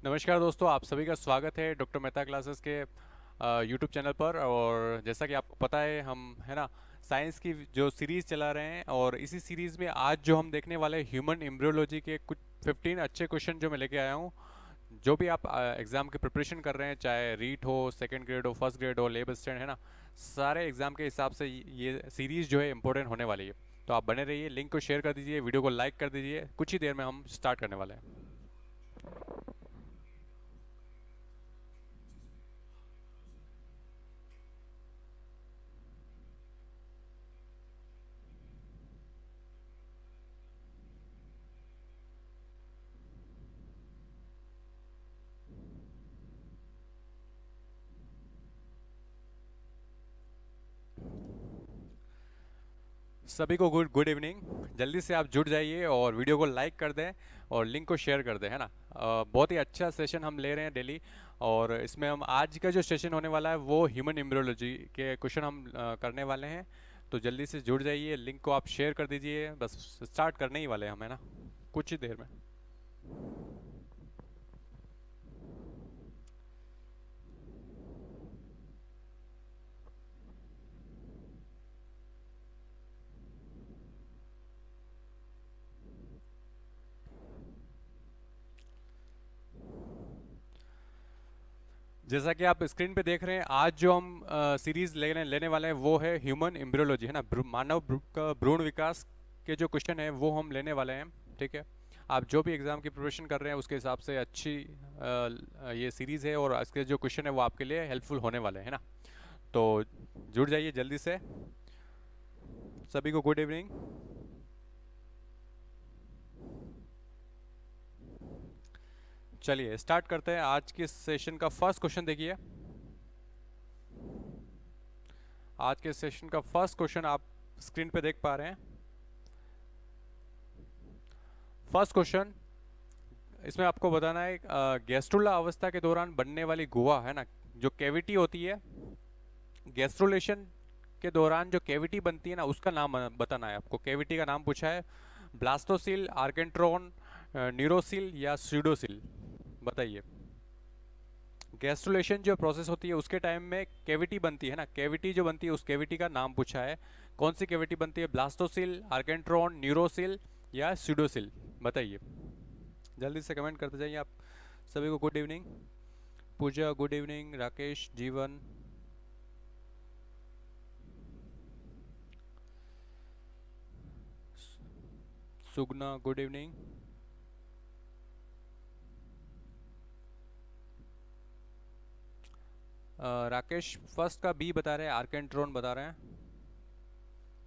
नमस्कार दोस्तों, आप सभी का स्वागत है डॉक्टर मेहता क्लासेस के यूट्यूब चैनल पर। और जैसा कि आपको पता है, हम है ना साइंस की जो सीरीज़ चला रहे हैं, और इसी सीरीज़ में आज जो हम देखने वाले ह्यूमन एम्ब्रियोलॉजी के कुछ 15 अच्छे क्वेश्चन जो मैं लेके आया हूँ। जो भी आप एग्ज़ाम की प्रिपरेशन कर रहे हैं, चाहे रीट हो, सेकंड ग्रेड हो, फर्स्ट ग्रेड हो, लेब स्टैंड है ना, सारे एग्ज़ाम के हिसाब से ये सीरीज़ जो है इंपॉर्टेंट होने वाली है। तो आप बने रहिए, लिंक को शेयर कर दीजिए, वीडियो को लाइक कर दीजिए। कुछ ही देर में हम स्टार्ट करने वाले हैं। सभी को गुड गुड इवनिंग। जल्दी से आप जुड़ जाइए और वीडियो को लाइक कर दें और लिंक को शेयर कर दें, है ना। बहुत ही अच्छा सेशन हम ले रहे हैं डेली। और इसमें हम आज का जो सेशन होने वाला है वो ह्यूमन एम्ब्रियोलॉजी के क्वेश्चन हम करने वाले हैं। तो जल्दी से जुड़ जाइए, लिंक को आप शेयर कर दीजिए। बस स्टार्ट करने ही वाले हैं हम, है ना, कुछ ही देर में। जैसा कि आप स्क्रीन पे देख रहे हैं, आज जो हम सीरीज लेने लेने वाले हैं वो है ह्यूमन एम्ब्रियोलॉजी, है ना। मानव का भ्रूण विकास के जो क्वेश्चन है वो हम लेने वाले हैं। ठीक है, आप जो भी एग्ज़ाम की प्रिपरेशन कर रहे हैं उसके हिसाब से अच्छी ये सीरीज़ है, और इसके जो क्वेश्चन है वो आपके लिए हेल्पफुल होने वाले हैं ना। तो जुड़ जाइए जल्दी से। सभी को गुड इवनिंग। चलिए स्टार्ट करते हैं आज के सेशन का फर्स्ट क्वेश्चन। देखिए, आज के सेशन का फर्स्ट क्वेश्चन आप स्क्रीन पे देख पा रहे हैं। फर्स्ट क्वेश्चन, इसमें आपको बताना है गैस्ट्रुला अवस्था के दौरान बनने वाली गुहा, है ना, जो कैविटी होती है, गैस्ट्रुलेशन के दौरान जो कैविटी बनती है ना, उसका नाम बताना है आपको। कैविटी का नाम पूछा है, ब्लास्टोसिल, आर्केंट्रॉन, न्यूरोसिल या स्यूडोसिल। बताइए। गैस्ट्रुलेशन जो प्रोसेस होती है उसके टाइम में कैविटी बनती है ना, कैविटी जो बनती है उस कैविटी का नाम पूछा है। कौन सी कैविटी बनती है? ब्लास्टोसिल, आर्केंट्रॉन, न्यूरोसिल या स्यूडोसिल। बताइए, जल्दी से कमेंट करते जाइए आप। सभी को गुड इवनिंग। पूजा गुड इवनिंग, राकेश, जीवन, सुगना गुड इवनिंग। राकेश फर्स्ट का बी बता रहे हैं, आर्केंट्रॉन बता रहे हैं।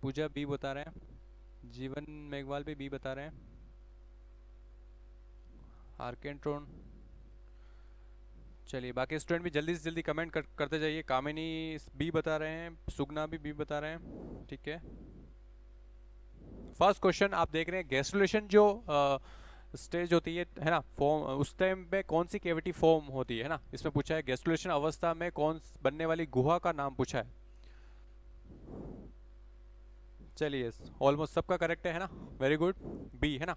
पूजा बी बता रहे हैं। जीवन मेघवाल भी बी बता रहे हैं, आर्केंट्रॉन। चलिए, बाकी स्टूडेंट भी जल्दी से जल्दी कमेंट करते जाइए। कामिनी बी बता रहे हैं, सुगना भी बी बता रहे हैं। ठीक है, फर्स्ट क्वेश्चन आप देख रहे हैं, गैस्ट्रुलेशन जो स्टेज होती है ना, फॉर्म, उस टाइम पे कौन सी कैविटी फॉर्म होती है ना, इसमें पूछा है गैस्ट्रुलेशन अवस्था में कौन बनने वाली गुहा का नाम पूछा है। चलिए, ऑलमोस्ट सबका करेक्ट है ना, वेरी गुड। बी है ना,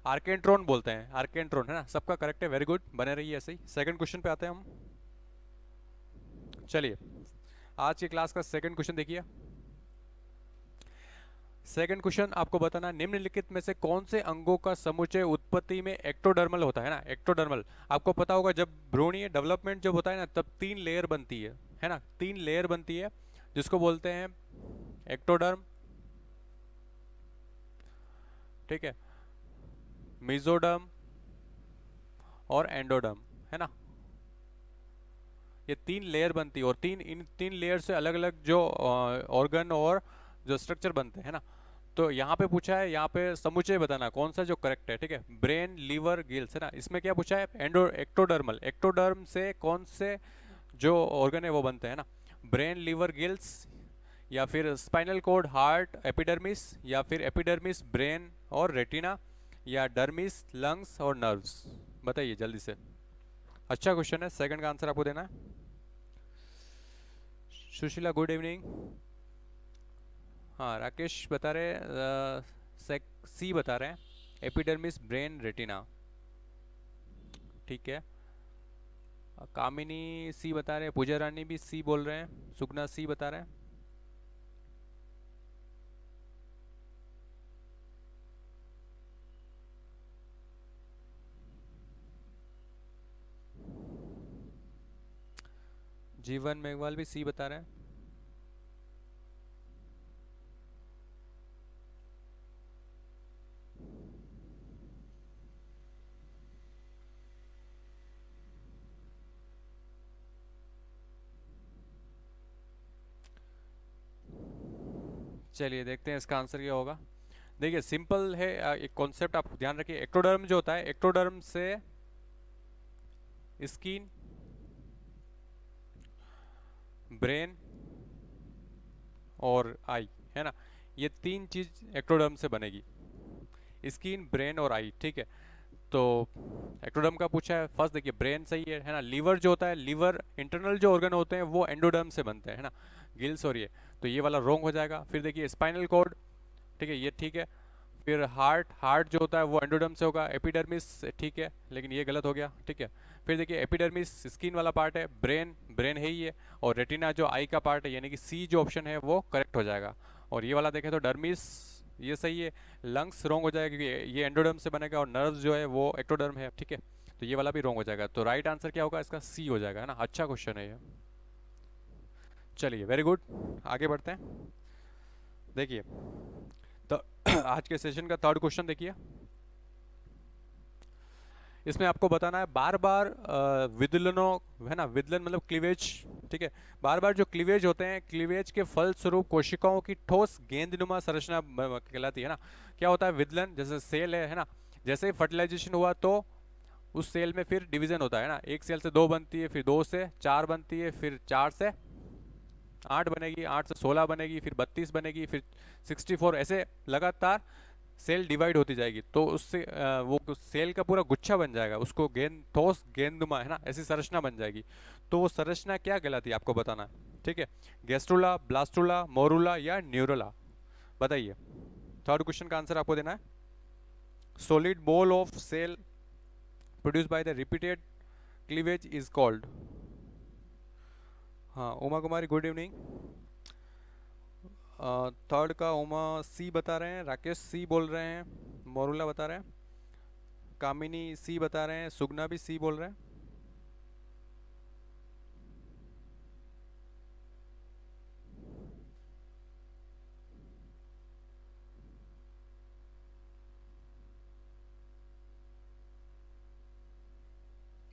आर्केंट्रॉन बोलते हैं, आर्केंट्रॉन, है ना, सबका करेक्ट है, वेरी गुड, बने रहिए ऐसे ही। सेकंड क्वेश्चन पे आते हैं हम। चलिए, आज की क्लास का सेकंड क्वेश्चन देखिए। सेकंड क्वेश्चन आपको बताना, निम्नलिखित में से कौन से अंगों का समुच्चय उत्पत्ति में एक्टोडर्मल होता है ना। एक्टोडर्मल आपको पता होगा, जब भ्रूणीय डेवलपमेंट जब होता है ना, तब 3 लेयर बनती है ना, 3 लेयर बनती है, जिसको बोलते हैं एक्टोडर्म। ठीक है, मेसोडर्म और एंडोडर्म, है ना। ये 3 लेयर बनती है, और इन 3 लेयर से अलग अलग जो ऑर्गन और जो स्ट्रक्चर बनते हैं ना। तो यहाँ पे पूछा है, यहाँ पे समुच्चय बताना कौन सा जो करेक्ट है। ठीक है, ब्रेन, लीवर, गिल्स, है ना। इसमें क्या पूछा है? एक्टोडर्मल, एक्टोडर्म से कौन से जो ऑर्गन है वो बनते हैं ना। ब्रेन, लीवर, गिल्स, या फिर स्पाइनल कोड, हार्ट, एपिडर्मिस, या फिर एपिडर्मिस, ब्रेन और रेटिना, या डर्मिस, लंग्स और नर्व्स। बताइए जल्दी से। अच्छा क्वेश्चन है, सेकंड का आंसर आपको देना है। Sushila good evening. हाँ, राकेश बता रहे, सी बता रहे हैं, एपिडर्मिस, ब्रेन, रेटिना। ठीक है, कामिनी सी बता रहे हैं, पूजा रानी भी सी बोल रहे हैं, सुगना सी बता रहे हैं। जीवन मेघवाल भी सी बता रहे हैं। चलिए देखते हैं इसका आंसर क्या होगा। देखिए सिंपल है, एक कॉन्सेप्ट आप ध्यान रखिए। एक्टोडर्म जो होता है, एक्टोडर्म से स्किन, ब्रेन और आई, है ना, ये तीन चीज एक्टोडर्म से बनेगी, स्किन, ब्रेन और आई, ठीक है। तो एक्टोडर्म का पूछा है, फर्स्ट देखिए ब्रेन सही है ना। लीवर जो होता है, लीवर इंटरनल जो ऑर्गन होते हैं वो एंडोडर्म से बनते हैं, है ना, गिल्स और तो ये वाला रोंग हो जाएगा। फिर देखिए स्पाइनल कॉर्ड, ठीक है, ये ठीक है। फिर हार्ट जो होता है वो एंडोडर्म से होगा। एपिडर्मिस ठीक है, लेकिन ये गलत हो गया, ठीक है। फिर देखिए एपिडर्मिस स्किन वाला पार्ट है, ब्रेन है ही है, और रेटिना जो आई का पार्ट है, यानी कि सी जो ऑप्शन है वो करेक्ट हो जाएगा। और ये वाला देखें तो डर्मिस ये सही है। लंग्स रॉन्ग हो जाएगा क्योंकि ये एंडोडर्म से बनेगा, और नर्व्स जो है वो एक्टोडर्म है, ठीक है। तो ये वाला भी रॉन्ग हो जाएगा। तो राइट आंसर क्या होगा इसका? सी हो जाएगा, है ना। अच्छा क्वेश्चन है ये। चलिए वेरी गुड, आगे बढ़ते हैं। देखिए तो आज के सेशन का थर्ड क्वेश्चन देखिए। इसमें आपको बताना है बार बार विदलनों, है ना, विदलन मतलब क्लीवेज, ठीक है। बार बार जो क्लीवेज होते हैं, क्लीवेज के फलस्वरूप कोशिकाओं की ठोस गेंदनुमा संरचना कहलाती है ना। क्या होता है विदलन? जैसे सेल है ना, जैसे ही फर्टिलाइजेशन हुआ तो उस सेल में फिर डिवीजन होता है ना। एक सेल से 2 बनती है, फिर 2 से 4 बनती है, फिर 4 से 8 बनेगी, 8 से 16 बनेगी, फिर 32 बनेगी, फिर 64, ऐसे लगातार सेल डिवाइड होती जाएगी। तो उससे वो सेल का पूरा गुच्छा बन जाएगा, उसको ठोस गेंदनुमा, है ना, ऐसी संरचना बन जाएगी। तो वो संरचना क्या कहलाती है आपको बताना है, ठीक है। गैस्ट्रुला, ब्लास्टुला, मोरुला या न्यूरुला, बताइए। थर्ड क्वेश्चन का आंसर आपको देना है। Solid ball of cell produce by the repeated cleavage is called. हाँ Uma Kumari, good evening. Third का उमा सी बता रहे हैं, राकेश सी बोल रहे हैं, मोरुला बता रहे हैं, कामिनी सी बता रहे हैं, सुगना भी सी बोल रहे हैं।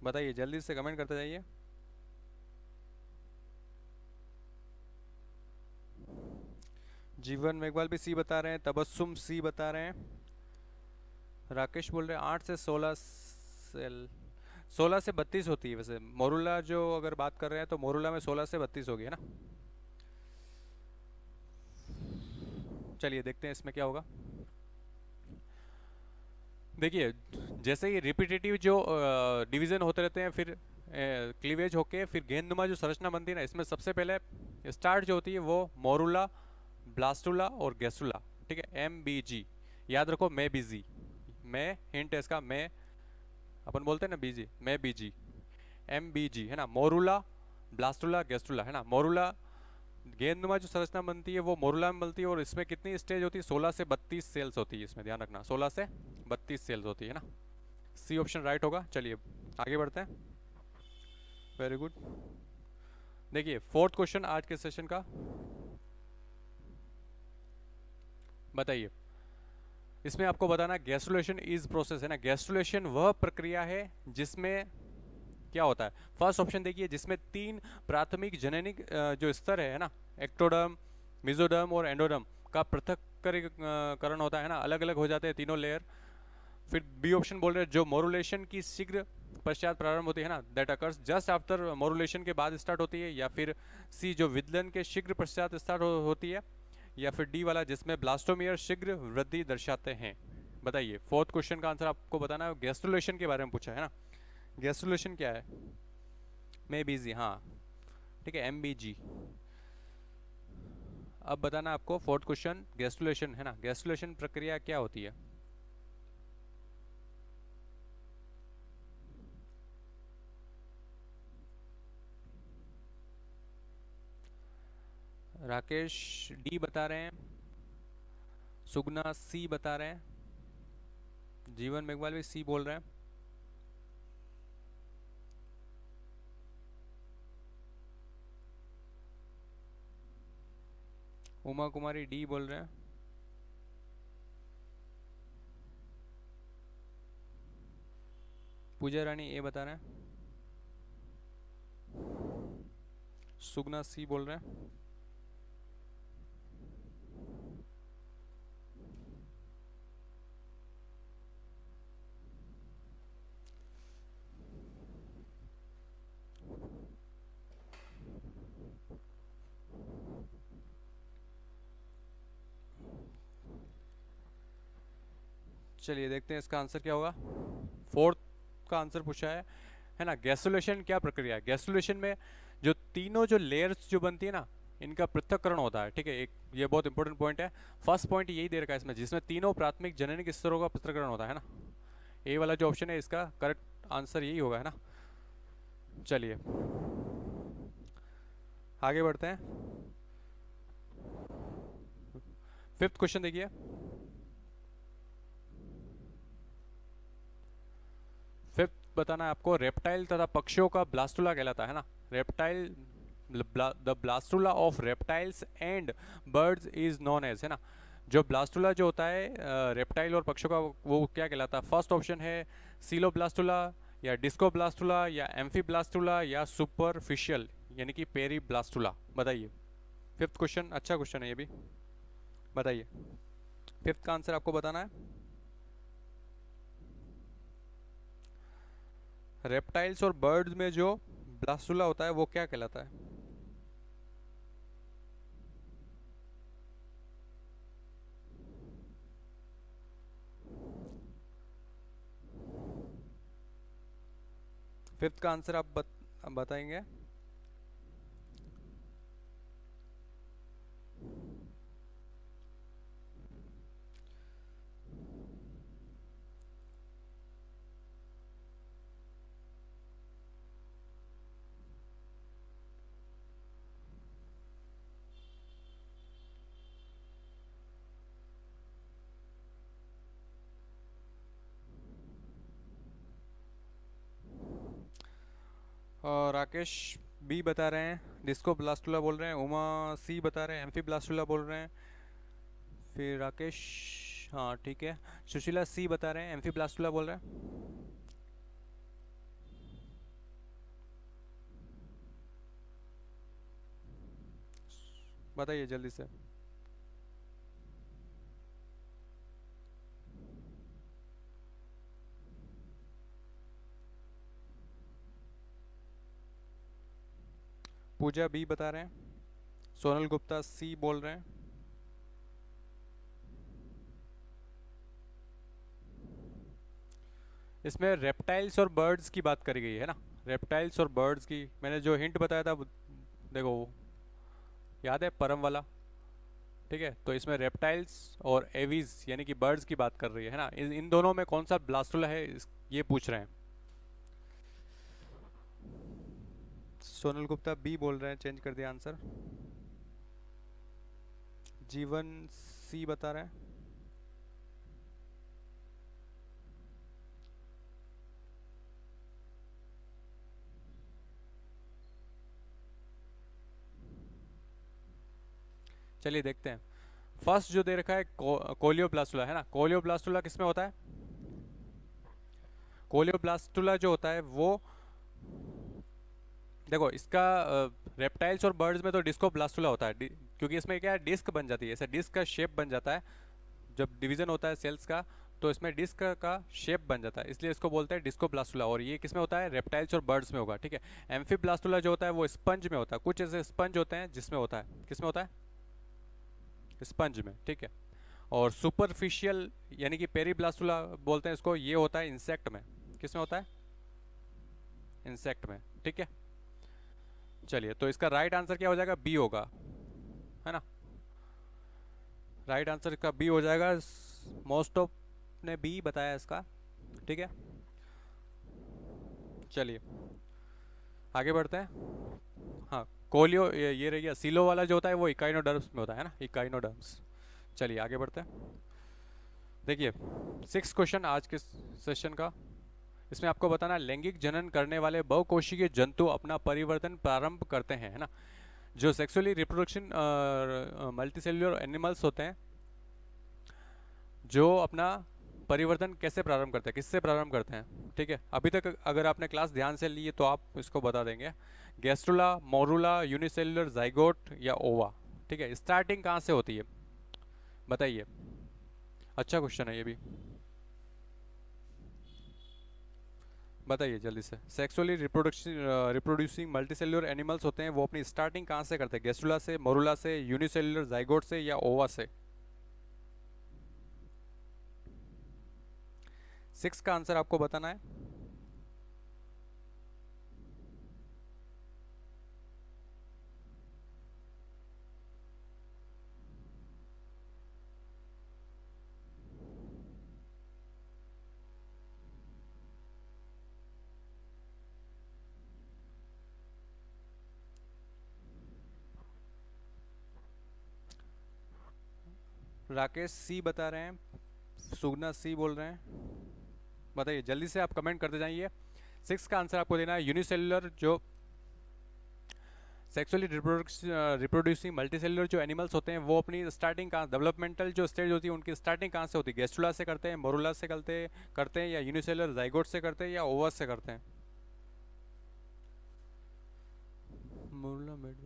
बताइए जल्दी से कमेंट करते जाइए। जीवन मेघवाल भी सी बता रहे हैं, तबस्सुम सी बता रहे हैं, राकेश बोल रहे हैं 8 से 16 सेल, 16 से 32 होती है वैसे। मोरुला जो अगर बात कर रहे हैं तो मोरुला में 16 से 32 होगी, है ना। चलिए देखते हैं इसमें क्या होगा। देखिए जैसे ही रिपीटेटिव जो डिवीजन होते रहते हैं, फिर क्लीवेज होके फिर गेंदनुमा जो संरचना बनती है ना, इसमें सबसे पहले स्टार्ट जो होती है वो मोरुला, ब्लास्टुला और गैस्ट्रुला, ठीक है, MBG, याद रखो, मैं बीजी, मैं हिंट है इसका, मैं अपन बोलते हैं ना बीजी, मैं बीजी, MBG, है ना। मोरुला, ब्लास्टुला, गैस्ट्रुला, है ना। मोरुला गेंदनुमा जो संरचना बनती है वो मोरुला में बनती है, और इसमें कितनी स्टेज होती है? 16 से 32 सेल्स होती है, इसमें ध्यान रखना, 16 से 32 सेल्स होती है ना। सी ऑप्शन राइट होगा। चलिए आगे बढ़ते हैं। Very good. देखिए फोर्थ क्वेश्चन आज के सेशन का, बताइए। इसमें आपको बताना गैस्ट्रुलेशन इज प्रोसेस, है ना। गैस्ट्रुलेशन वह प्रक्रिया है जिसमें क्या होता है? फर्स्ट ऑप्शन देखिए, जिसमें 3 प्राथमिक जननिक जो स्तर है ना, एक्टोडर्म, मिजोडर्म और एंडोडर्म का पृथक्करण होता है ना, अलग अलग हो जाते हैं तीनों लेयर। फिर बी ऑप्शन बोल रहे हैं जो मोरुलेशन की शीघ्र पश्चात प्रारंभ होती है ना, दैट अकर्स जस्ट आफ्टर मोरुलेशन के बाद स्टार्ट होती है। या फिर सी जो विदलन के शीघ्र पश्चात स्टार्ट होती है। या फिर डी वाला जिसमें ब्लास्टोमियर शीघ्र वृद्धि दर्शाते हैं। बताइए फोर्थ क्वेश्चन का आंसर आपको बताना है। गैस्ट्रुलेशन के बारे में पूछा है ना। गैस्ट्रुलेशन क्या है? मैं बिजी, हाँ ठीक है, MBG। अब बताना आपको फोर्थ क्वेश्चन, गैस्ट्रुलेशन है ना, गैस्ट्रुलेशन प्रक्रिया क्या होती है? राकेश डी बता रहे हैं, सुगना सी बता रहे हैं, जीवन मेघवाल भी सी बोल रहे हैं। उमा कुमारी डी बोल रहे हैं। पूजा रानी ए बता रहे हैं। सुगना सी बोल रहे हैं। चलिए देखते हैं इसका आंसर क्या होगा। फोर्थ का आंसर पूछा है ना। गैसोलेशन क्या प्रक्रिया है? गैसोलेशन में जो तीनों जो लेयर्स जो बनती है ना, इनका पृथक्करण होता है। ठीक है, एक ये बहुत इंपॉर्टेंट पॉइंट है। फर्स्ट पॉइंट यही दे रखा है इसमें, जिसमें तीनों प्राथमिक जननिक स्तरों का पृथक्करण होता है ना। ए वाला जो ऑप्शन है इसका करेक्ट आंसर यही होगा, है ना। चलिए आगे बढ़ते हैं। फिफ्थ क्वेश्चन देखिए। फिफ्थ बताना है आपको, रेप्टाइल तथा पक्षियों का ब्लास्टुला कहलाता है ना। Reptile, the blastula of reptiles and birds is known as, है ना। जो ब्लास्टुला जो होता है रेप्टाइल और पक्षियों का, वो क्या कहलाता है? फर्स्ट ऑप्शन है सीलोब्लास्टुला, या डिस्कोब्लास्टुला, या एम्फीब्लास्टुला, या सुपरफिशियल यानी कि पेरीब्लास्टुला। बताइए। फिफ्थ क्वेश्चन, अच्छा क्वेश्चन है ये भी। बताइए फिफ्थ का आंसर आपको बताना है। रेप्टाइल्स और बर्ड्स में जो ब्लास्टुला होता है वो क्या कहलाता है? फिफ्थ का आंसर आप बताएंगे। और राकेश बी बता रहे हैं, डिस्को ब्लास्टुला बोल रहे हैं। उमा सी बता रहे हैं, एम्फी ब्लास्टुला बोल रहे हैं। फिर राकेश, हाँ ठीक है। सुशीला सी बता रहे हैं, एम्फी ब्लास्टुला बोल रहे हैं। बताइए जल्दी से। पूजा बी बता रहे हैं, सोनल गुप्ता सी बोल रहे हैं। इसमें रेप्टाइल्स और बर्ड्स की बात करी गई है ना। रेप्टाइल्स और बर्ड्स की मैंने जो हिंट बताया था, देखो याद है, परम वाला। ठीक है, तो इसमें रेप्टाइल्स और एवीज यानी कि बर्ड्स की बात कर रही है ना। इन दोनों में कौन सा ब्लास्टुला है, ये पूछ रहे हैं। सोनल गुप्ता बी बोल रहे हैं, चेंज कर दिया आंसर। जीवन सी बता रहे हैं। चलिए देखते हैं। फर्स्ट जो दे रखा है कोलियोब्लास्टुला, है ना। कोलियोब्लास्टुला किसमें होता है? कोलियोब्लास्टुला जो होता है वो, देखो इसका रेप्टाइल्स और बर्ड्स में तो डिस्कोब्लास्टुला होता है, क्योंकि इसमें क्या है, डिस्क बन जाती है, ऐसा डिस्क का शेप बन जाता है जब डिवीजन होता है सेल्स का। तो इसमें डिस्क का शेप बन जाता है, इसलिए इसको बोलते हैं डिस्कोब्लास्टुला। और ये किसमें होता है? रेप्टाइल्स और बर्ड्स में होगा। ठीक है। एम्फीब्लास्टुला जो होता है वो स्पंज में होता है। कुछ ऐसे स्पंज होते हैं जिसमें होता है, किसमें होता है? स्पंज में। ठीक है। और सुपरफिशियल यानी कि पेरीब्लास्टुला बोलते हैं इसको, ये होता है इंसेक्ट में। किसमें होता है? इंसेक्ट में। ठीक है। चलिए, तो इसका राइट आंसर क्या हो जाएगा? बी होगा, है ना। राइट आंसर का बी हो जाएगा। मोस्ट ऑफ ने बी बताया इसका। ठीक है। चलिए आगे बढ़ते हैं। हाँ कोलियो ये रह गया। सीलो वाला जो होता है वो इकाइनोडर्म्स में होता है ना, इकाइनोडर्म्स। चलिए आगे बढ़ते हैं। देखिए 6 क्वेश्चन आज के सेशन का। इसमें आपको बताना लैंगिक जनन करने वाले बहुकोशिकीय जंतु अपना परिवर्तन प्रारंभ करते हैं, है ना। जो सेक्सुअली रिप्रोडक्शन मल्टीसेल्युलर एनिमल्स होते हैं, जो अपना परिवर्तन कैसे प्रारंभ करते हैं, किससे प्रारंभ करते हैं, ठीक है। अभी तक अगर आपने क्लास ध्यान से ली है तो आप इसको बता देंगे। गैस्ट्रुला, मोरुला, यूनिसेल्युलर, जाइगोट या ओवा, ठीक है। स्टार्टिंग कहाँ से होती है बताइए। अच्छा क्वेश्चन है ये भी, बताइए जल्दी से। सेक्सुअली रिप्रोड्यूसिंग मल्टीसेल्युलर एनिमल्स होते हैं, वो अपनी स्टार्टिंग कहाँ से करते हैं? गैस्ट्रुला से, मोरुला से, यूनिसेल्युलर जाइगोट से या ओवा से? 6 का आंसर आपको बताना है। राकेश सी बता रहे हैं, सुगना सी बोल रहे हैं। बताइए जल्दी से, आप कमेंट करते जाइए। 6 का आंसर आपको देना है यूनिसेल्युलर। जो सेक्सुअली रिप्रोड्यूसिंग मल्टीसेल्युलर जो एनिमल्स होते हैं, वो अपनी स्टार्टिंग कहाँ, डेवलपमेंटल जो स्टेज होती है उनकी स्टार्टिंग कहाँ से होती है? गैस्ट्रुला से करते हैं, मोरुला से करते हैं या यूनिसेल्युलर जाइगोट से करते हैं या ओवस से करते हैं? मोरुला मेड,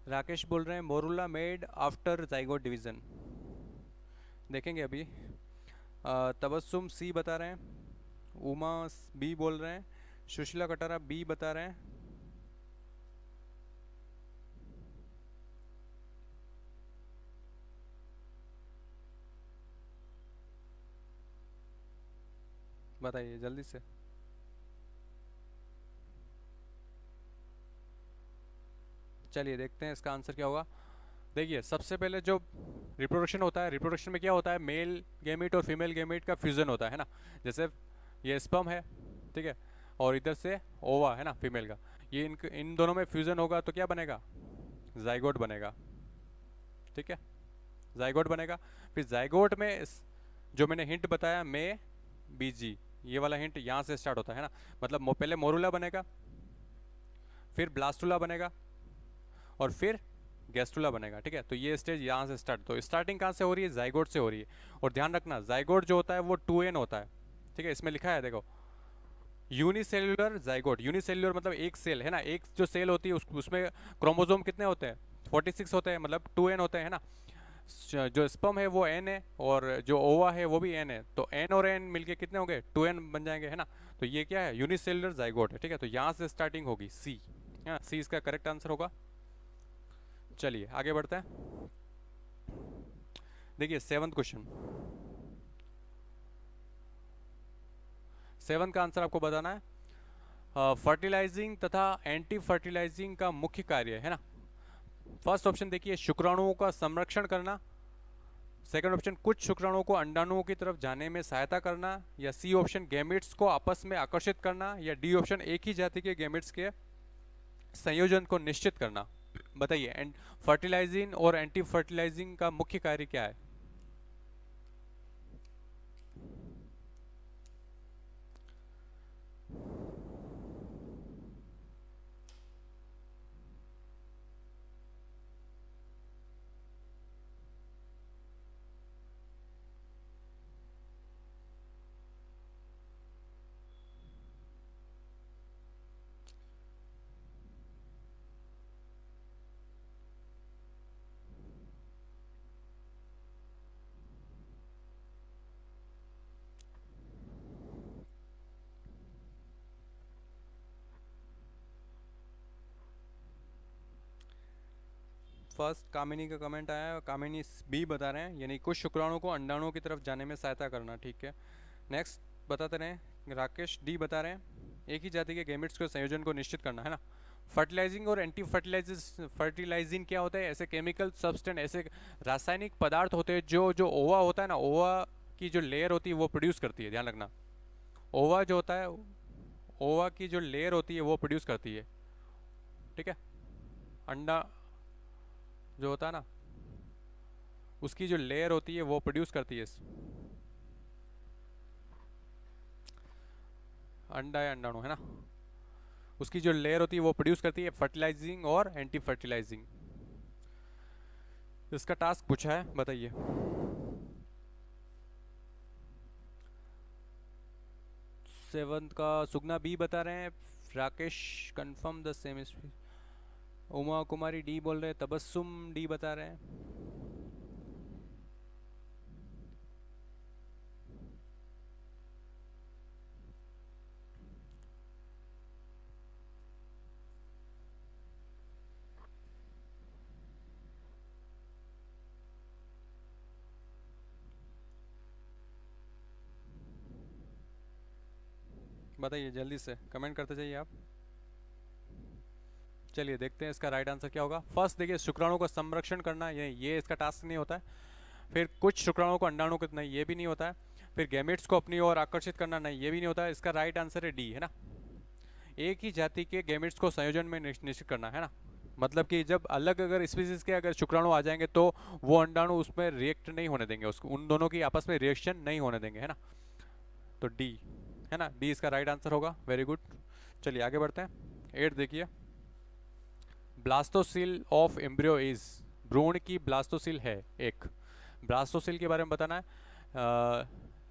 राकेश बोल रहे हैं morula made after zygote division. देखेंगे अभी। तबस्सुम सी बता रहे हैं, उमा बी बोल रहे हैं, सुशीला कटारा बी बता रहे हैं। बताइए जल्दी से। चलिए देखते हैं इसका आंसर क्या होगा। देखिए सबसे पहले जो रिप्रोडक्शन होता है, रिप्रोडक्शन में क्या होता है? मेल गैमेट और फीमेल गैमेट का फ्यूजन होता है ना। जैसे ये स्पर्म है, ठीक है, और इधर से ओवा है ना, फीमेल का। ये इन दोनों में फ्यूजन होगा तो क्या बनेगा? जाइगोट बनेगा, ठीक है, जाइगोट बनेगा। फिर जाइगोट में जो मैंने हिंट बताया मे बीजी, ये वाला हिंट यहाँ से स्टार्ट होता है ना। मतलब पहले मोरुला बनेगा, फिर ब्लास्टुला बनेगा, और फिर गैस्ट्रुला बनेगा, ठीक है। तो ये स्टेज यहाँ से स्टार्ट, तो स्टार्टिंग कहाँ से हो रही है? जाइगोट से हो रही है। और ध्यान रखना जाइगोट जो होता है वो 2n होता है, ठीक है। इसमें लिखा है देखो, यूनिसेल्युलर जाइगोट। यूनिसेल्युलर मतलब एक सेल है ना, एक जो सेल होती है उसमें क्रोमोसोम कितने होते हैं? 46 होते हैं, मतलब 2n होते हैं, है ना। जो स्पर्म है वो n है, और जो ओवा है वो भी n है, तो n और n मिलके कितने होंगे? 2n बन जाएंगे, है ना। तो ये क्या है? यूनिसेल्युलर जाइगोट है, ठीक है। तो यहाँ से स्टार्टिंग होगी सी, है ना, सी इसका करेक्ट आंसर होगा। चलिए आगे बढ़ते हैं। देखिए 7th क्वेश्चन, 7 का आंसर आपको बताना है। फर्टिलाइजिंग तथा एंटी फर्टिलाइजिंग का मुख्य कार्य है ना। फर्स्ट ऑप्शन देखिए, शुक्राणुओं का संरक्षण करना। सेकंड ऑप्शन, कुछ शुक्राणुओं को अंडाणुओं की तरफ जाने में सहायता करना। या सी ऑप्शन, गैमेट्स को आपस में आकर्षित करना। या डी ऑप्शन, एक ही जाति के गैमेट्स के संयोजन को निश्चित करना। बताइए फर्टिलाइजिंग और एंटी फर्टिलाइजिंग का मुख्य कार्य क्या है? फर्स्ट कामिनी का कमेंट आया है, कामिनी बी बता रहे हैं, यानी कुछ शुक्राणुओं को अंडाणुओं की तरफ जाने में सहायता करना, ठीक है। नेक्स्ट बताते रहे, राकेश डी बता रहे हैं एक ही जाति के गैमेट्स के संयोजन को निश्चित करना, है ना। फर्टिलाइजिंग और एंटी फर्टिलाइजिंग क्या होता है? ऐसे केमिकल सब्सटेंस, ऐसे रासायनिक पदार्थ होते हैं जो जो ओवा होता है ना, ओवा की जो लेयर होती है वो प्रोड्यूस करती है। ध्यान रखना, ओवा जो होता है, ओवा की जो लेयर होती है वो प्रोड्यूस करती है। ठीक है। अंडा जो होता है ना, उसकी जो लेयर होती है वो प्रोड्यूस करती है अंडा या अंडाणु, है ना, उसकी जो लेयर होती है वो प्रोड्यूस करती है फर्टिलाइजिंग और एंटी फर्टिलाइजिंग। इसका टास्क पूछा है, बताइए। सेवंथ का सुगना बी बता रहे हैं, Rakesh confirm the same. Uma Kumari D बोल रहे हैं, तबस्सुम डी बता रहे हैं। बताइए जल्दी से, कमेंट करते जाइए आप। चलिए देखते हैं इसका राइट आंसर क्या होगा। फर्स्ट देखिए, शुक्राणु का संरक्षण करना, ये इसका टास्क नहीं होता है। फिर कुछ शुक्राणु को अंडाणु को, नहीं ये भी नहीं होता है। फिर गैमेट्स को अपनी ओर आकर्षित करना, नहीं ये भी नहीं होता है। इसका राइट आंसर है डी, है ना, एक ही जाति के गैमेट्स को संयोजन में निश्चित करना, है ना। मतलब कि जब अलग अगर स्पीसीज के अगर शुक्राणु आ जाएंगे तो वो अंडाणु उसमें रिएक्ट नहीं होने देंगे, उसको, उन दोनों की आपस में रिएक्शन नहीं होने देंगे, है ना। तो डी, है ना, डी इसका राइट आंसर होगा। Very good. चलिए आगे बढ़ते हैं। 8 देखिए, ब्लास्टोसिल ऑफ एम्ब्रियो इज, भ्रूण की ब्लास्टोसिल है एक। ब्लास्टोसिल के बारे में बताना है।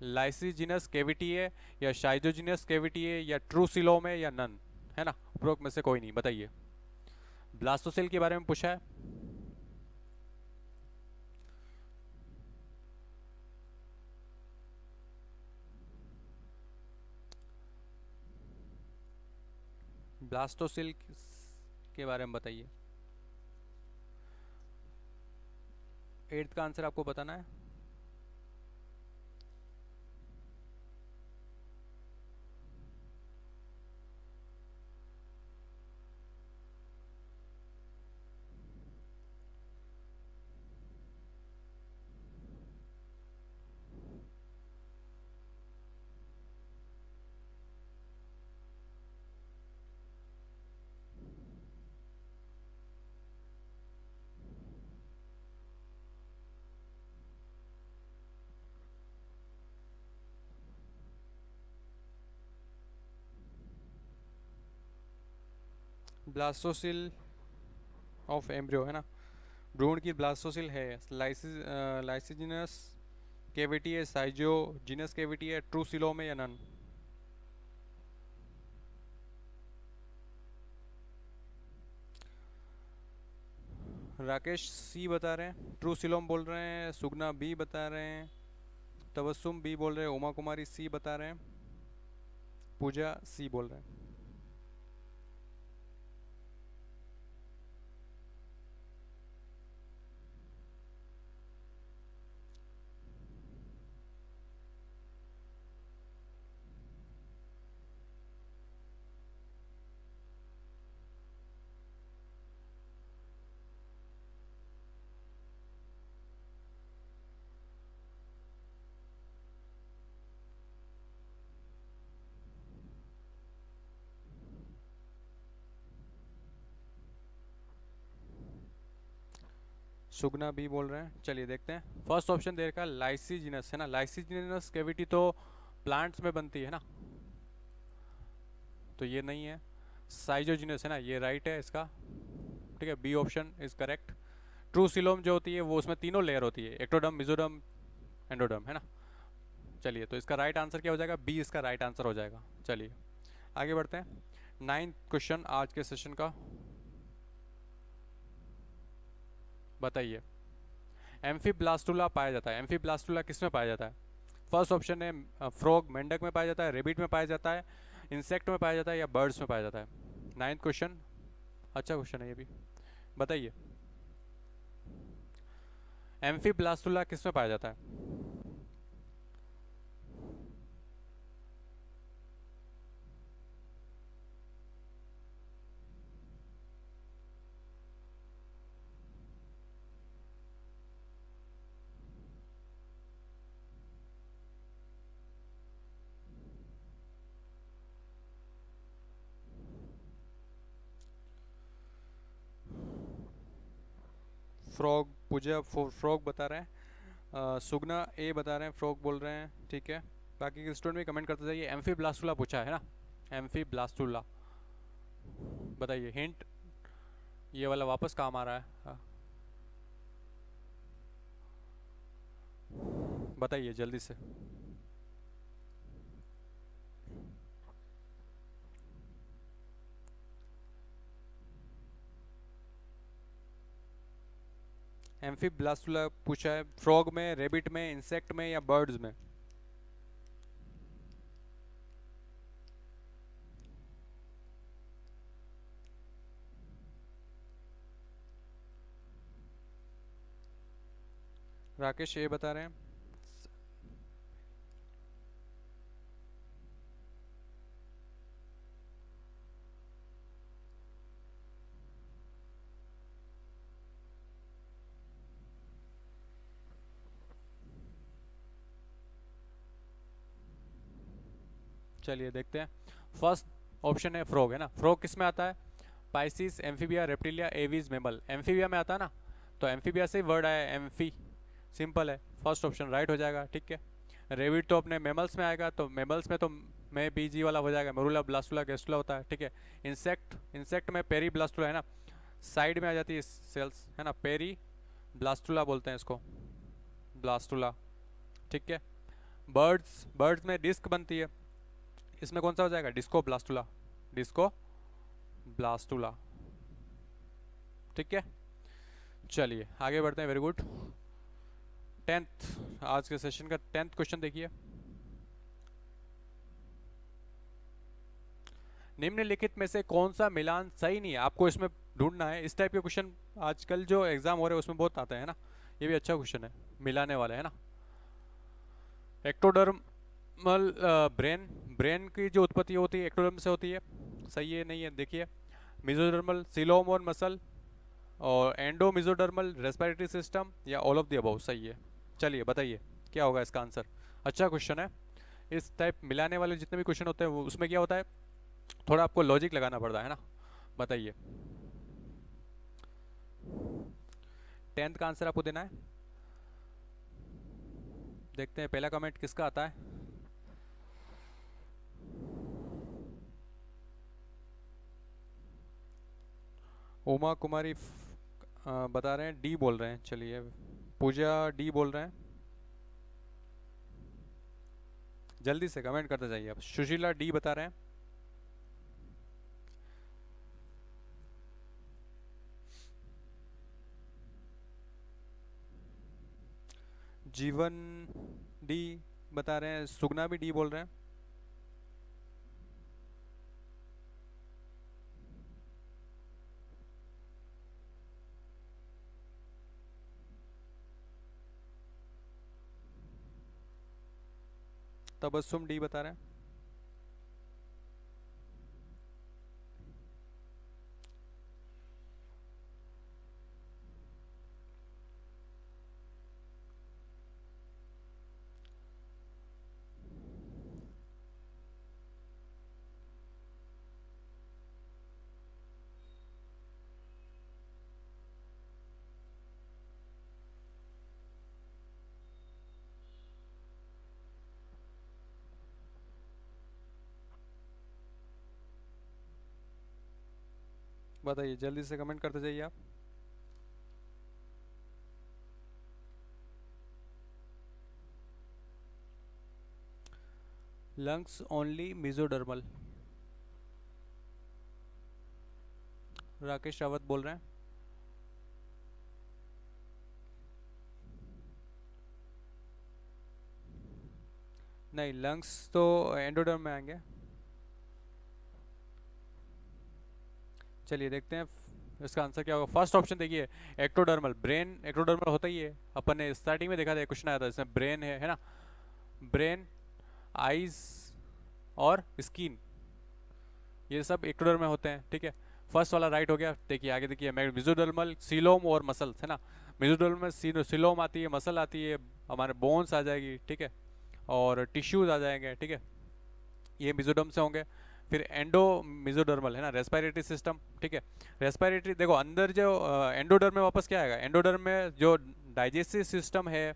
लाइसिजिनस कैविटी है या शाइजोजिनस कैविटी है या ट्रूसिलोम है या नन, है ना, उपरोक्त में से कोई नहीं, बताइए। ब्लास्टोसिल के बारे में पूछा है। ब्लास्टोसिल के बारे में बताइए। 8th का आंसर आपको बताना है। ब्लास्टोसिल ऑफ एम्ब्रियो, है ना, भ्रूण की ब्लास्टोसिल है। लाइसिजिनस कैविटी है, साइजोजिनस कैविटी है, ट्रूसिलोम है या नन। राकेश सी बता रहे हैं, ट्रूसिलोम बोल रहे हैं। सुगना बी बता रहे हैं, तबस्सुम बी बोल रहे हैं, उमा कुमारी सी बता रहे हैं, पूजा सी बोल रहे हैं। सुगना बी बोल रहे हैं। चलिए देखते हैं। फर्स्ट ऑप्शन दे रखा है लाइसिजिनस, है ना, लाइसिजिनस कैविटी तो प्लांट्स में बनती है ना, तो ये नहीं है। साइजोजिनस, है ना, ये राइट है इसका, ठीक है, B option is correct. True coelom जो होती है वो, उसमें तीनों लेयर होती है, एक्टोडम, मिजोडम, एंडोडम, है ना। चलिए तो इसका राइट आंसर क्या हो जाएगा, बी इसका राइट आंसर हो जाएगा। चलिए आगे बढ़ते हैं। 9th क्वेश्चन आज के सेशन का, बताइए। एम्फीब्लास्टुला पाया जाता है, एम्फीब्लास्टुला किस में पाया जाता है। फर्स्ट ऑप्शन है फ्रॉग, मेंढक में पाया जाता है, रेबिट में पाया जाता है, इंसेक्ट में पाया जाता है या बर्ड्स में पाया जाता है। 9th क्वेश्चन, अच्छा क्वेश्चन है ये भी, बताइए। एम्फीब्लास्टुला किस में पाया जाता है। फ्रॉग, पूजा फ्रॉग बता रहे हैं, सुगना ए बता रहे हैं फ्रॉग बोल रहे हैं, ठीक है। बाकी के स्टूडेंट भी कमेंट करते जाइए। एम्फी ब्लास्टुला पूछा है ना, एम्फी ब्लास्टुला, बताइए हिंट, ये वाला वापस काम आ रहा है, बताइए जल्दी से। एम्फी ब्लास्टुला पूछा है, फ्रॉग में, रेबिट में, इंसेक्ट में या बर्ड्स में? राकेश ये बता रहे हैं। चलिए देखते हैं। फर्स्ट ऑप्शन है फ्रॉग, है ना। फ्रॉग किस में आता है? Pisces, amphibia, reptilia, aves, mammal. Amphibia में आता है ना, तो एम्फीबिया से ही वर्ड आया एम्फी, सिंपल है, फर्स्ट ऑप्शन राइट हो जाएगा, ठीक है। रेबिट तो अपने मेमल्स में आएगा, तो मेमल्स में तो में बीजी वाला हो जाएगा, मेरुला, ब्लास्टुला, गेस्टुला होता है, ठीक है। इंसेक्ट, इंसेक्ट में पेरी ब्लास्टुला है ना, साइड में आ जाती है सेल्स, है ना, पेरी ब्लास्टुला बोलते हैं इसको, ब्लास्टुला, ठीक है। बर्ड्स, बर्ड्स में डिस्क बनती है, इसमें कौन सा हो जाएगा? डिस्को ब्लास्टुला, डिस्को ब्लास्टुला, ठीक है। चलिए आगे बढ़ते हैं, वेरी गुड। 10th, आज के सेशन का 10th क्वेश्चन देखिए। निम्नलिखित में से कौन सा मिलान सही नहीं है? आपको इसमें ढूंढना है। इस टाइप के क्वेश्चन आजकल जो एग्जाम हो रहे हैं उसमें बहुत आते हैं ना, ये भी अच्छा क्वेश्चन है, मिलाने वाला है ना। एक्टोडर्मल ब्रेन, ब्रेन की जो उत्पत्ति होती है एक्टोडर्म से होती है, सही है नहीं है? देखिए, मेसोडर्मल सीलोम और मसल, और एंडो मेसोडर्मल रेस्पिरेटरी सिस्टम, या ऑल ऑफ द अबव, सही है। चलिए बताइए क्या होगा इसका आंसर। अच्छा क्वेश्चन है। इस टाइप मिलाने वाले जितने भी क्वेश्चन होते हैं वो उसमें क्या होता है, थोड़ा आपको लॉजिक लगाना पड़ता है ना। बताइए, 10th का आंसर आपको देना है। देखते हैं पहला कमेंट किसका आता है। उमा कुमारी बता रहे हैं डी बोल रहे हैं। चलिए, पूजा डी बोल रहे हैं, जल्दी से कमेंट करते जाइए आप। सुशीला डी बता रहे हैं, जीवन डी बता रहे हैं, सुगना भी डी बोल रहे हैं। तबस्सुम डी बता रहे हैं। बताइए जल्दी से कमेंट करते जाइए आप। Lungs only mesodermal, Rakesh Rawat बोल रहे हैं। नहीं, लंग्स तो एंडोडर्म में आएंगे। चलिए देखते हैं इसका आंसर क्या होगा। फर्स्ट ऑप्शन देखिए, एक्टोडर्मल, ब्रेन एक्टोडर्मल होता ही है, अपन ने स्टार्टिंग में देखा था, क्वेश्चन आया था इसमें ब्रेन है ना, ब्रेन, आईज और स्किन, ये सब एक्टोडर्म में होते हैं, ठीक है। फर्स्ट वाला राइट हो गया। देखिए आगे देखिए, मेसोडर्मल, सीलोम और मसल्स, है ना। मेसोडर्मल में सीलोम आती है, मसल आती है, हमारे बोन्स आ जाएगी, ठीक है, और टिश्यूज आ जाएंगे, ठीक है, ये मेसोडर्म से होंगे। फिर एंडो मेसोडर्मल है ना, रेस्पिरेटरी सिस्टम, ठीक है। रेस्पिरेटरी देखो अंदर जो एंडोडर्म में वापस क्या आएगा, एंडोडर्म में जो डाइजेस्टिव सिस्टम है,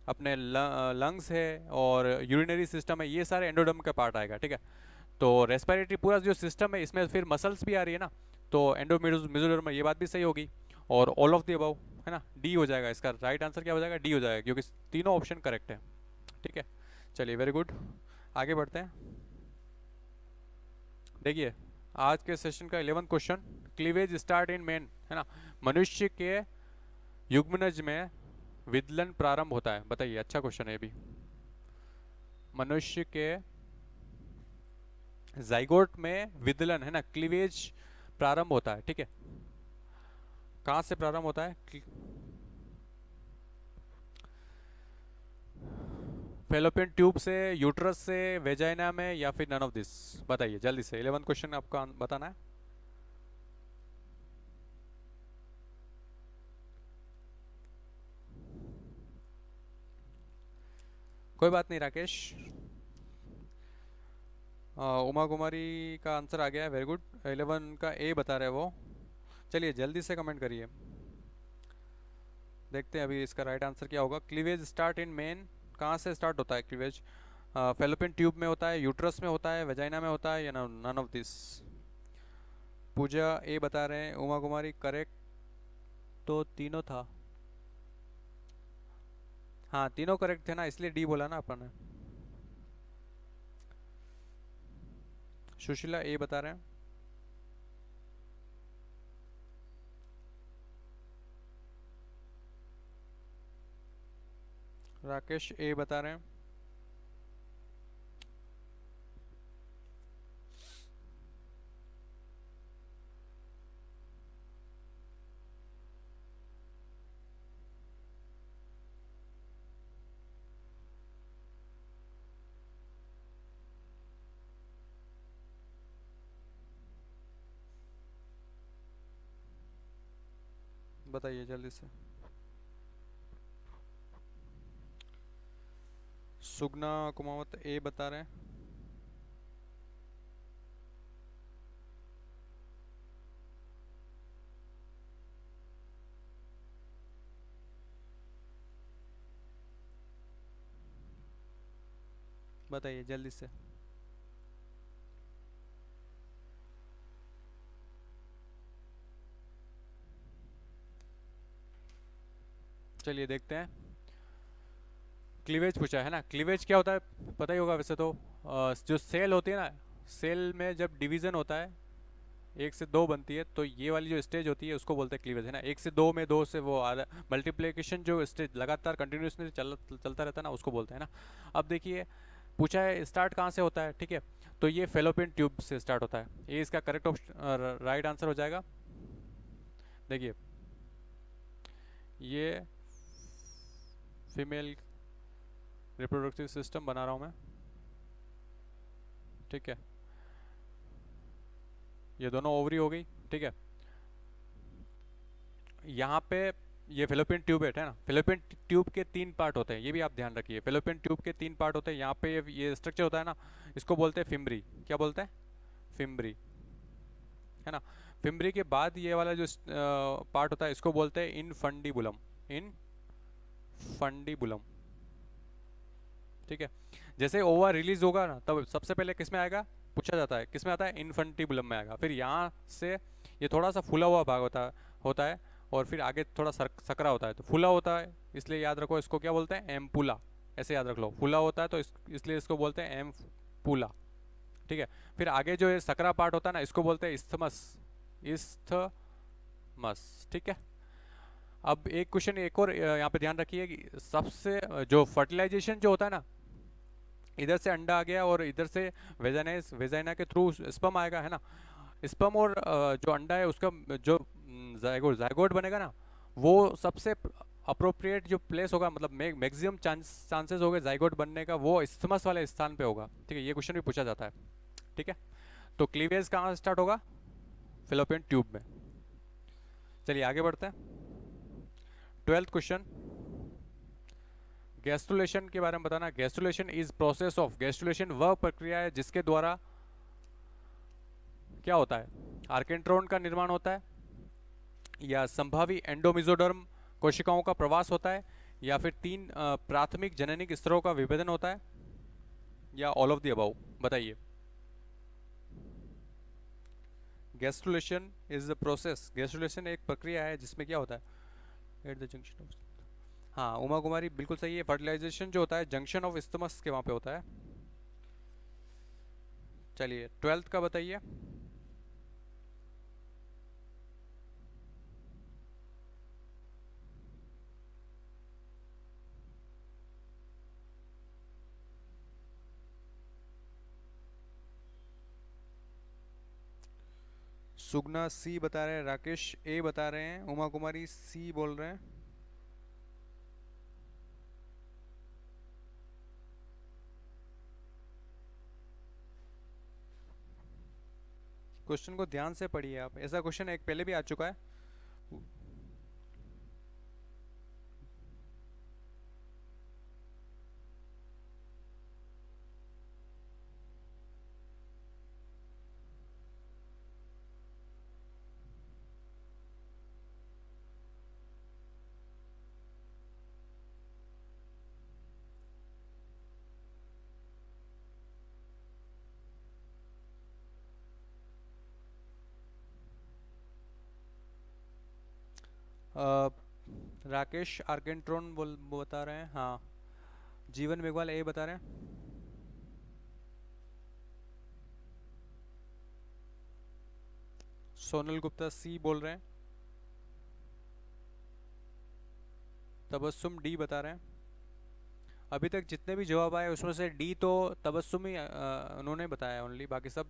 अपने लंग्स है और यूरिनरी सिस्टम है, ये सारे एंडोडर्म का पार्ट आएगा, ठीक है। तो रेस्पिरेटरी पूरा जो सिस्टम है इसमें फिर मसल्स भी आ रही है ना, तो एंडो मेसोडर्म, ये बात भी सही होगी। और ऑल ऑफ द अबव है ना, डी हो जाएगा इसका राइट आंसर, क्या हो जाएगा, डी हो जाएगा, क्योंकि तीनों ऑप्शन करेक्ट है, ठीक है। चलिए वेरी गुड, आगे बढ़ते हैं। देखिए आज के सेशन का 11th question, cleavage start in main, है ना, मनुष्य के युग्मनज में विदलन प्रारंभ होता है, बताइए, अच्छा क्वेश्चन है ये भी। मनुष्य के जाइगोट में विदलन है ना, क्लीवेज प्रारंभ होता है, ठीक है। कहां से प्रारंभ होता है, फेलोपियन ट्यूब से, यूट्रस से, वेजाइना में, या फिर नन ऑफ दिस, बताइए जल्दी से। 11th क्वेश्चन आपका बताना है। कोई बात नहीं राकेश, उमा कुमारी का आंसर आ गया है, वेरी गुड। 11 का ए बता रहे हैं वो, चलिए जल्दी से कमेंट करिए, देखते हैं अभी इसका राइट आंसर क्या होगा। क्लीवेज स्टार्ट इन मेन, कहाँ से स्टार्ट होता है क्लीवेज, फेलोपियन ट्यूब में होता है, यूट्रस में होता है, वेजाइना में होता है, या नन ऑफ दिस। पूजा ए बता रहे हैं, उमा कुमारी करेक्ट, तो तीनों था, हाँ तीनों करेक्ट थे ना, इसलिए डी बोला ना अपन ने। सुशीला ए बता रहे हैं, राकेश ए बता रहे हैं, बताइए जल्दी से। सुगना कुमावत ए बता रहे हैं, बताइए जल्दी से। चलिए देखते हैं, क्लीवेज पूछा है ना, क्लीवेज क्या होता है पता ही होगा वैसे तो, जो सेल होती है ना, सेल में जब डिवीजन होता है, एक से दो बनती है, तो ये वाली जो स्टेज होती है उसको बोलते हैं क्लीवेज, है ना। एक से दो में, दो से वो मल्टीप्लिकेशन जो स्टेज लगातार कंटिन्यूसली चलता रहता है ना, उसको बोलते हैं ना। अब देखिए पूछा है स्टार्ट कहाँ से होता है, ठीक है, तो ये फेलोपियन ट्यूब से स्टार्ट होता है, ये इसका करेक्ट ऑप्शन राइट आंसर हो जाएगा। देखिए ये फीमेल रिप्रोडक्टिव सिस्टम बना रहा हूँ मैं, ठीक है, ये दोनों ओवरी हो गई, ठीक है। यहाँ पे ये फेलोपियन ट्यूब है ना, फेलोपियन ट्यूब के तीन पार्ट होते हैं, ये भी आप ध्यान रखिए, फेलोपियन ट्यूब के तीन पार्ट होते हैं। यहाँ पे ये स्ट्रक्चर होता है ना, इसको बोलते हैं फिम्बरी, क्या बोलते हैं, फिम्बरी, है ना। फिम्बरी के बाद ये वाला जो पार्ट होता है इसको बोलते हैं इनफंडिबुलम, इनफंडिबुलम, ठीक है। जैसे ओवा रिलीज होगा ना, तब सबसे पहले किस में आएगा, पूछा जाता है किस में आता है, इनफंटिबुलम में आएगा। फिर यहाँ से ये थोड़ा सा फूला हुआ भाग होता है, और फिर आगे थोड़ा सकरा होता है, तो फूला होता है इसलिए याद रखो इसको क्या बोलते हैं, एम्पुला, ऐसे याद रख लो, फूला होता है तो इसलिए इसको बोलते हैं एम्पुला, ठीक है। फिर आगे जो ये सकरा पार्ट होता है ना, इसको बोलते हैं इस्थमस, इस्थमस, ठीक है। अब एक क्वेश्चन एक और यहाँ पे ध्यान रखिए कि सबसे जो फर्टिलाइजेशन जो होता है ना, इधर से अंडा आ गया और इधर से वेजाइना के थ्रू स्पर्म आएगा, है ना। स्पर्म और जो अंडा है उसका जो जायगोट बनेगा ना, वो सबसे अप्रोप्रिएट जो प्लेस होगा, मतलब मैक्सिमम चांसेस होगा जायगोट बनने का, वो इस्थमस वाले स्थान पे होगा, ठीक है। ये क्वेश्चन भी पूछा जाता है, ठीक है। तो क्लीवेज कहाँ स्टार्ट होगा, फेलोपियन ट्यूब में। चलिए आगे बढ़ते हैं। 12th क्वेश्चन, गैस्ट्रुलेशन के बारे में बताना। Gastrulation is process of, gastrulation वह प्रक्रिया है जिसके द्वारा क्या होता है, आर्केंट्रोन का निर्माण होता है, या संभावी एंडोमिजोडर्म कोशिकाओं का प्रवास होता है, या फिर तीन प्राथमिक जननिक स्तरों का विभेदन होता है, या ऑल ऑफ द अबाउ? बताइए। Gastrulation is the process, gastrulation एक प्रक्रिया है जिसमें क्या होता है, एट द जंक्शन ऑफ, हाँ उमा कुमारी बिल्कुल सही है, फर्टिलाइजेशन जो होता है जंक्शन ऑफ स्टमस के वहाँ पे होता है। चलिए 12th का बताइए। सुगना सी बता रहे हैं, राकेश ए बता रहे हैं, उमा कुमारी सी बोल रहे हैं। क्वेश्चन को ध्यान से पढ़िए आप, ऐसा क्वेश्चन एक पहले भी आ चुका है। राकेश आर्केंट्रोन बोल बता रहे हैं, हाँ। जीवन मेघवाल ए बता रहे हैं। सोनल गुप्ता सी बोल रहे हैं। तबस्सुम डी बता रहे हैं। अभी तक जितने भी जवाब आए उसमें से डी तो तबस्सुम ही उन्होंने बताया ओनली, बाकी सब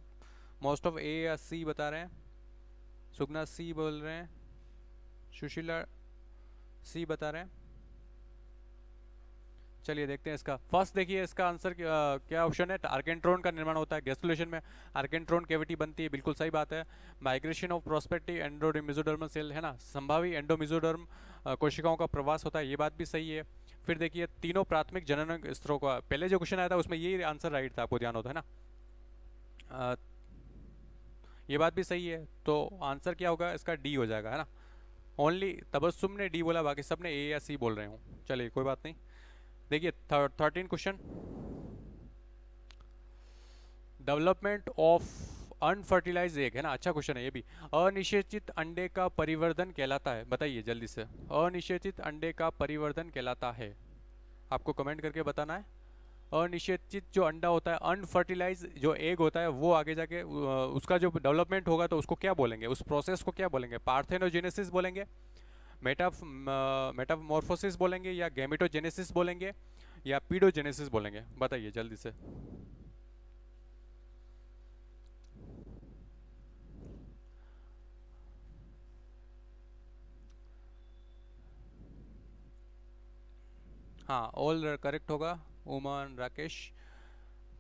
मोस्ट ऑफ ए या सी बता रहे हैं। सुगना सी बोल रहे हैं, सुशीला सी बता रहे हैं। चलिए देखते हैं इसका फर्स्ट, देखिए इसका आंसर क्या ऑप्शन है, आर्केंट्रोन का निर्माण होता है गैस्ट्रुलेशन में, आर्केंट्रोन कैविटी बनती है, बिल्कुल सही बात है। माइग्रेशन ऑफ प्रोस्पेक्टिव एंडोमिजोडर्मल सेल है ना, संभावी एंडोमिजोडर्म कोशिकाओं का प्रवास होता है, ये बात भी सही है। फिर देखिए तीनों प्राथमिक जनन स्तरों का, पहले जो क्वेश्चन आया था उसमें ये आंसर राइट था, आपको ध्यान होता है ना, ये बात भी सही है। तो आंसर क्या होगा इसका, डी हो जाएगा, है ना। ओनली तबस्सुम ने डी बोला, बाकी सब ने ए या सी बोल रहे हूँ। चलिए कोई बात नहीं। देखिए 13 question, development of unfertilize egg है ना, अच्छा क्वेश्चन है ये भी। अनिषेचित अंडे का परिवर्धन कहलाता है, बताइए जल्दी से, अनिषेचित अंडे का परिवर्धन कहलाता है, आपको कमेंट करके बताना है। अनिषेचित जो अंडा होता है, अनफर्टिलाइज जो एग होता है, वो आगे जाके उसका जो डेवलपमेंट होगा तो उसको क्या बोलेंगे, उस प्रोसेस को क्या बोलेंगे, पार्थेनोजेनेसिस बोलेंगे, मेटामॉर्फोसिस बोलेंगे, या गैमेटोजेनेसिस बोलेंगे, या पीडोजेनेसिस बोलेंगे? बताइए जल्दी से। हाँ ऑल करेक्ट होगा, उमा राकेश।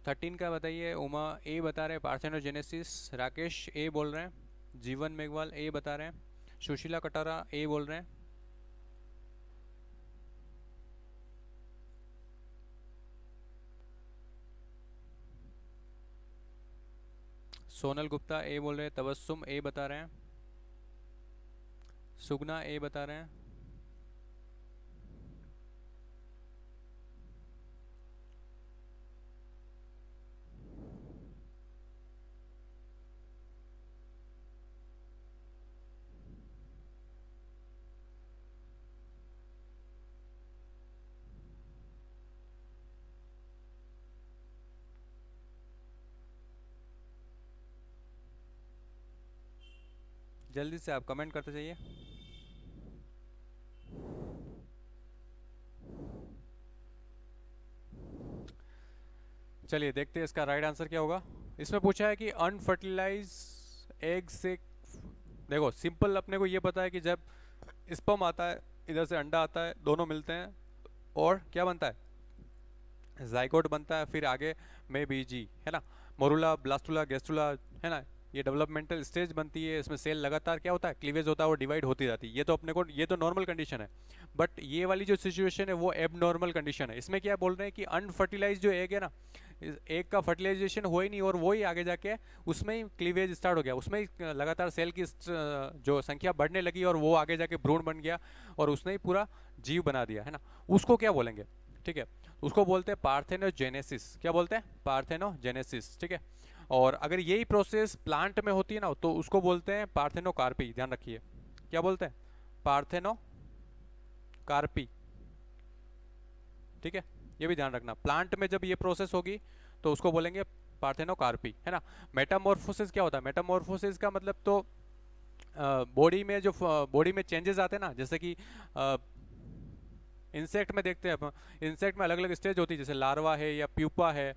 13 का बताइए, उमा ए बता रहे हैं पार्थेनोजेनेसिस, राकेश ए बोल रहे हैं, जीवन मेघवाल ए बता रहे हैं, सुशीला कटारा ए बोल रहे हैं, सोनल गुप्ता ए बोल रहे हैं, तबस्सुम ए बता रहे हैं, सुगना ए बता रहे हैं, जल्दी से आप कमेंट करते जाइए। चलिए देखते हैं इसका राइट आंसर क्या होगा। इसमें पूछा है कि अनफर्टिलाइज एग से, देखो सिंपल अपने को ये पता है कि जब स्पर्म आता है, इधर से अंडा आता है, दोनों मिलते हैं और क्या बनता है, जाइगोट बनता है, फिर आगे में बीजी है ना, मोरुला, ब्लास्टुला, गेस्टुला है ना, ये डेवलपमेंटल स्टेज बनती है, इसमें सेल लगातार क्या होता है, क्लीवेज होता है, वो डिवाइड होती जाती है। ये तो अपने को, ये तो नॉर्मल कंडीशन है, बट ये वाली जो सिचुएशन है वो एब नॉर्मल कंडीशन है। इसमें क्या बोल रहे हैं कि अनफर्टिलाइज जो एग है ना, एक का फर्टिलाइजेशन हुआ ही नहीं और वो ही आगे जाके उसमें ही क्लीवेज स्टार्ट हो गया, उसमें ही लगातार सेल की जो संख्या बढ़ने लगी और वो आगे जाके भ्रूण बन गया और उसने ही पूरा जीव बना दिया, है ना। उसको क्या बोलेंगे? ठीक है, उसको बोलते हैं पार्थेनोजेनेसिस। क्या बोलते हैं? पार्थेनोजेनेसिस। ठीक है, और अगर यही प्रोसेस प्लांट में होती है ना तो उसको बोलते हैं पार्थेनोकार्पी। ध्यान रखिए, क्या बोलते हैं? पार्थेनोकार्पी। ठीक है, ये भी ध्यान रखना, प्लांट में जब ये प्रोसेस होगी तो उसको बोलेंगे पार्थेनोकार्पी, है ना। मेटामॉर्फोसिस क्या होता है? मेटामॉर्फोसिस का मतलब तो बॉडी में जो बॉडी में चेंजेस आते हैं ना, जैसे कि इंसेक्ट में देखते हैं अपन, इंसेक्ट में अलग अलग स्टेज होती है, जैसे लार्वा है या प्यूपा है,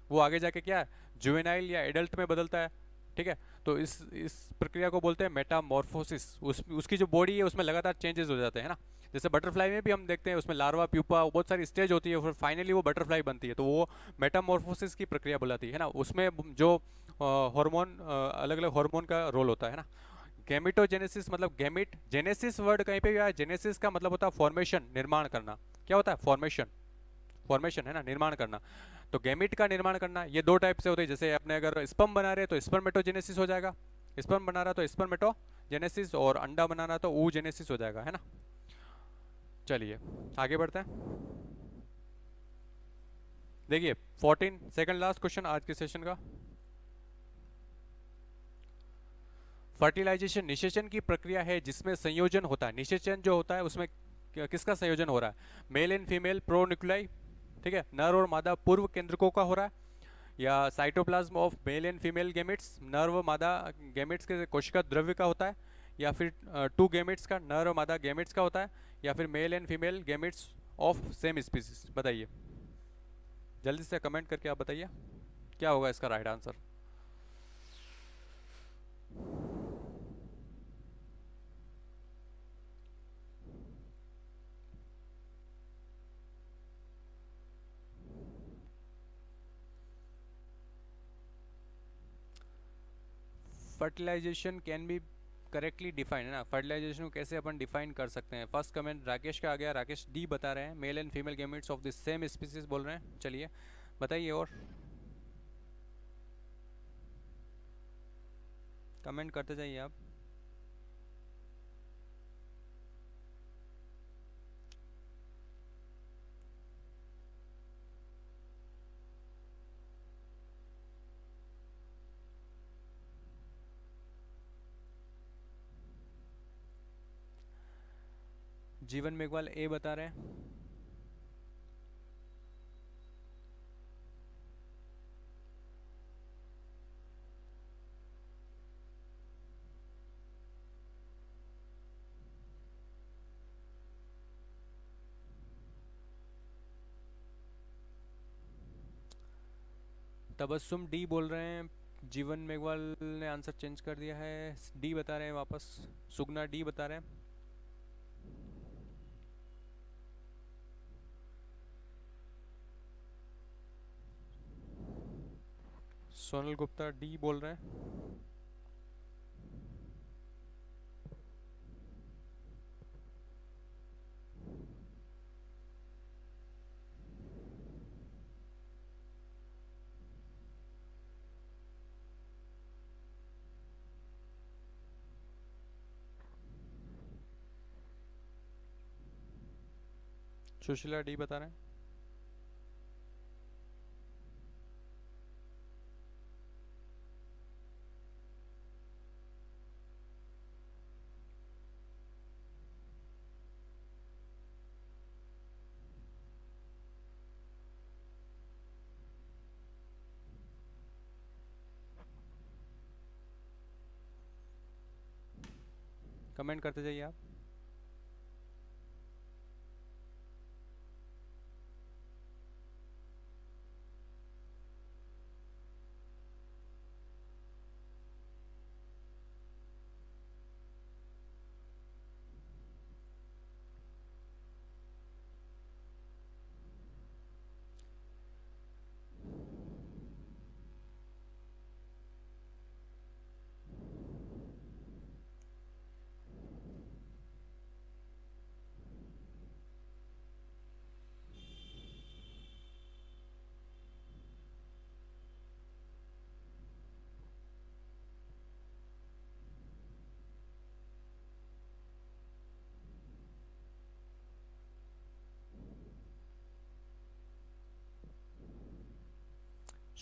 वो आगे जाके क्या है, जुवेनाइल या एडल्ट में बदलता है। ठीक है, तो इस प्रक्रिया को बोलते हैं मेटामॉर्फोसिस। उसकी जो बॉडी है उसमें लगातार चेंजेस हो जाते हैं ना। जैसे बटरफ्लाई में भी हम देखते हैं, उसमें लार्वा, प्यूपा, बहुत सारी स्टेज होती है, फिर फाइनली वो बटरफ्लाई बनती है, तो वो मेटामॉर्फोसिस की प्रक्रिया बुलाती है ना। उसमें जो हार्मोन, अलग अलग हार्मोन का रोल होता है ना। गैमिटोजेनेसिस मतलब गैमिट, जेनेसिस वर्ड कहीं पे भी आया, जेनेसिस का मतलब होता है फॉर्मेशन, निर्माण करना। क्या होता है? फॉर्मेशन। फॉर्मेशन है ना, निर्माण करना। तो गैमिट का निर्माण करना ये दो टाइप से होते हैं। जैसे अपने अगर स्पर्म बना रहे हैं तो स्पर्मेटोजेनेसिस हो जाएगा, स्पर्म बना रहा तो स्पर्मेटोजेनेसिस, और अंडा बनाना तो oogenesis हो जाएगा, है ना। चलिए आगे बढ़ते हैं। देखिए 14 सेकंड लास्ट क्वेश्चन आज के सेशन का। फर्टिलाइजेशन निषेचन की प्रक्रिया है जिसमें संयोजन होता है। निषेचन जो होता है उसमें किसका संयोजन हो रहा है? मेल एंड फीमेल प्रोन्यूक्लाई, ठीक है, नर और मादा पूर्व केंद्रकों का हो रहा है, या cytoplasm of male and female gametes, नर व मादा गैमेट्स के कोशिका द्रव्य का होता है, या फिर टू गैमेट्स का, नर और मादा गैमेट्स का होता है, या फिर male and female gametes of same species. बताइए जल्दी से कमेंट करके, आप बताइए क्या होगा इसका right answer. Fertilisation can be correctly define, है ना। फर्टिलाइजेशन को कैसे अपन डिफाइन कर सकते हैं? फर्स्ट कमेंट राकेश का आ गया, राकेश डी बता रहे हैं, male and female gametes of the same species बोल रहे हैं। चलिए बताइए और कमेंट करते जाइए आप। जीवन मेघवाल ए बता रहे हैं। तबस्सुम डी बोल रहे हैं। जीवन मेघवाल ने आंसर चेंज कर दिया है, डी बता रहे हैं वापस। सुगना डी बता रहे हैं। सोनल गुप्ता डी बोल रहे हैं। सुशीला डी बता रहे हैं। कमेंट करते जाइए आप।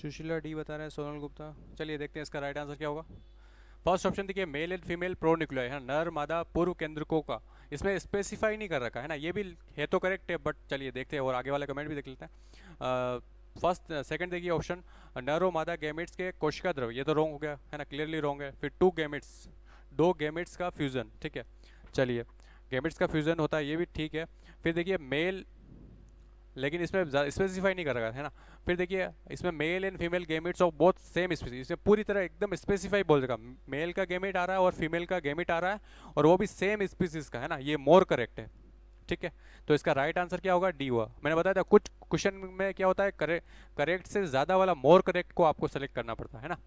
सुशीला डी बता रहे हैं, सोनल गुप्ता। चलिए देखते हैं इसका राइट आंसर क्या होगा। फर्स्ट ऑप्शन देखिए मेल एंड फीमेल प्रोन्यूक्लियाई है, नर मादा पूर्व केंद्रकों का, इसमें स्पेसिफाई नहीं कर रखा है ना, ये भी है तो करेक्ट है, बट चलिए देखते हैं और आगे वाला कमेंट भी देख लेते हैं। फर्स्ट सेकंड देखिए ऑप्शन नर और मादा गैमेट्स के कोशिका द्रव, ये तो रॉन्ग हो गया है ना, क्लियरली रॉन्ग है। फिर दो गैमेट्स का फ्यूजन, ठीक है, चलिए गैमेट्स का फ्यूजन होता है, ये भी ठीक है। फिर देखिए मेल, लेकिन इसमें स्पेसिफाई नहीं कर रखा है ना। फिर देखिए इसमें male and female gametes of both same species, इसमें पूरी तरह एकदम स्पेसिफाई बोल देगा, मेल का गैमेट आ रहा है और फीमेल का गैमेट आ रहा है और वो भी सेम स्पीसीज का है ना, ये मोर करेक्ट है, ठीक है। तो इसका राइट आंसर क्या होगा, डी हुआ। मैंने बताया था कुछ क्वेश्चन में क्या होता है, करेक्ट से ज़्यादा वाला मोर करेक्ट को आपको सेलेक्ट करना पड़ता है ना,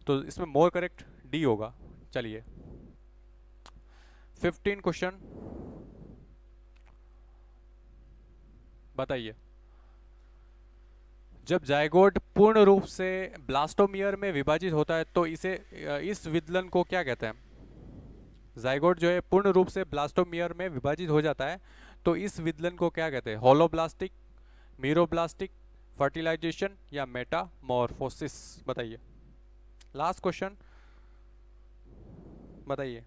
तो इसमें मोर करेक्ट डी होगा। चलिए 15 क्वेश्चन बताइए। जब जायगोट पूर्ण रूप से ब्लास्टोमियर में विभाजित होता है तो इसे इस विदलन को क्या कहते हैं। जायगोट जो है पूर्ण रूप से ब्लास्टोमियर में विभाजित हो जाता है तो इस विदलन को क्या कहते हैं, होलोब्लास्टिक, मीरोब्लास्टिक, फर्टिलाइजेशन या मेटामॉर्फोसिस, बताइए। लास्ट क्वेश्चन बताइए।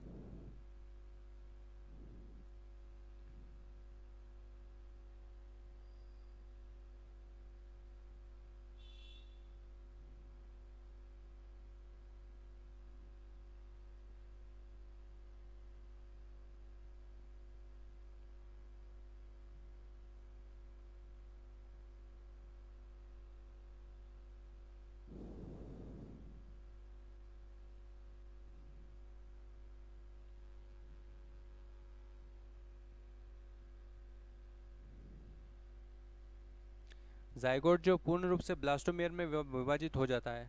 जायगोट जो पूर्ण रूप से ब्लास्टोमियर में विभाजित हो जाता है।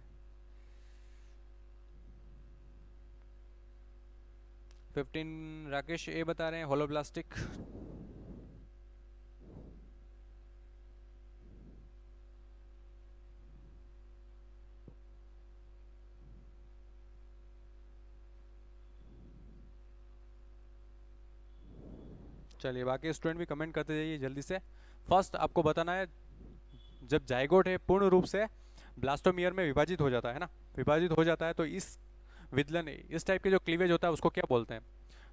15 राकेश ए बता रहे हैं होलोब्लास्टिक। चलिए बाकी स्टूडेंट भी कमेंट करते जाइए जल्दी से। फर्स्ट आपको बताना है, जब जायगोट है पूर्ण रूप से ब्लास्टोमियर में विभाजित हो जाता है ना, विभाजित हो जाता है तो इस विदलन, इस टाइप के जो क्लीवेज होता है उसको क्या बोलते हैं।